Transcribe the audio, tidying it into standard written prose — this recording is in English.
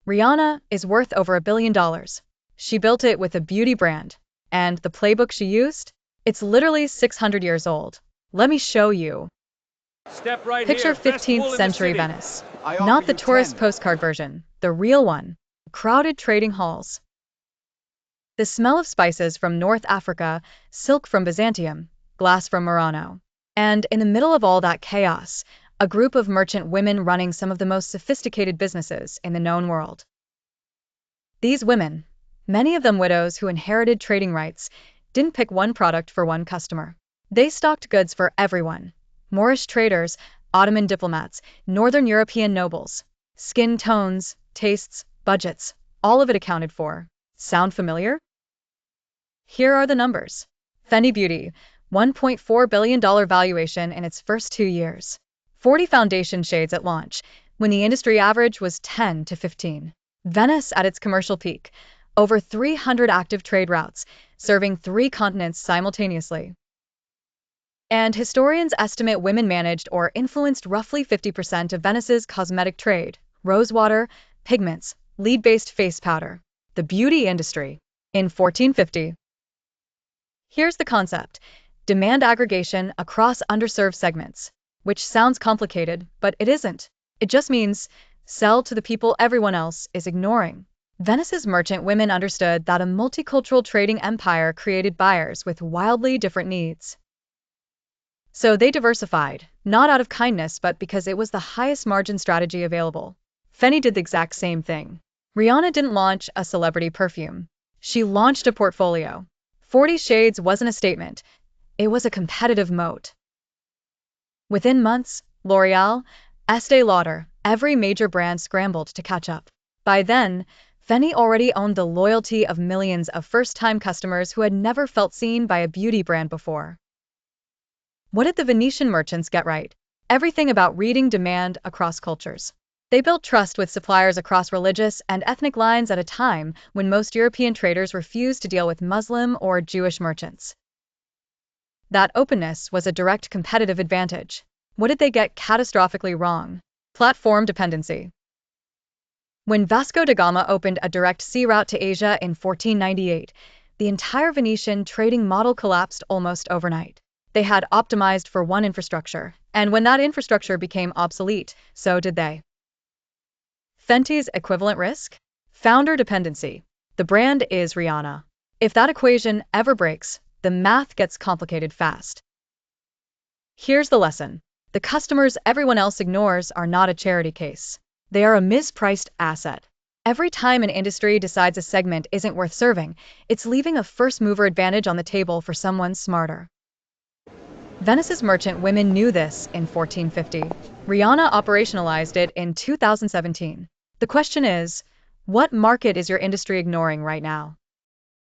Rihanna is worth over $1 billion. She built it with a beauty brand. And the playbook she used? It's literally 600 years old. Let me show you. Step right Picture here. Best 15th wool in the century city. Venice. I Not offer the you tourist 10. postcard version, the real one. Crowded trading halls. The smell of spices from North Africa, silk from Byzantium, glass from Murano. And in the middle of all that chaos, a group of merchant women running some of the most sophisticated businesses in the known world. These women, many of them widows who inherited trading rights, didn't pick one product for one customer. They stocked goods for everyone. Moorish traders, Ottoman diplomats, Northern European nobles. Skin tones, tastes, budgets, all of it accounted for. Sound familiar? Here are the numbers. Fenty Beauty, $1.4 billion valuation in its first 2 years. 40 foundation shades at launch, when the industry average was 10 to 15. Venice at its commercial peak, over 300 active trade routes, serving 3 continents simultaneously. And historians estimate women managed or influenced roughly 50% of Venice's cosmetic trade, rosewater, pigments, lead-based face powder, the beauty industry. In 1450. Here's the concept: demand aggregation across underserved segments, which sounds complicated, but it isn't. It just means sell to the people everyone else is ignoring. Venice's merchant women understood that a multicultural trading empire created buyers with wildly different needs. So they diversified, not out of kindness but because it was the highest margin strategy available. Fenty did the exact same thing. Rihanna didn't launch a celebrity perfume. She launched a portfolio. 40 Shades wasn't a statement. It was a competitive moat. Within months, L'Oreal, Estée Lauder, every major brand scrambled to catch up. By then, Fenty already owned the loyalty of millions of first-time customers who had never felt seen by a beauty brand before. What did the Venetian merchants get right? Everything about reading demand across cultures. They built trust with suppliers across religious and ethnic lines at a time when most European traders refused to deal with Muslim or Jewish merchants. That openness was a direct competitive advantage. What did they get catastrophically wrong? Platform dependency. When Vasco da Gama opened a direct sea route to Asia in 1498, the entire Venetian trading model collapsed almost overnight. They had optimized for one infrastructure, and when that infrastructure became obsolete, so did they. Fenty's equivalent risk? Founder dependency. The brand is Rihanna. If that equation ever breaks, the math gets complicated fast. Here's the lesson. The customers everyone else ignores are not a charity case. They are a mispriced asset. Every time an industry decides a segment isn't worth serving, it's leaving a first-mover advantage on the table for someone smarter. Venice's merchant women knew this in 1450. Rihanna operationalized it in 2017. The question is, what market is your industry ignoring right now?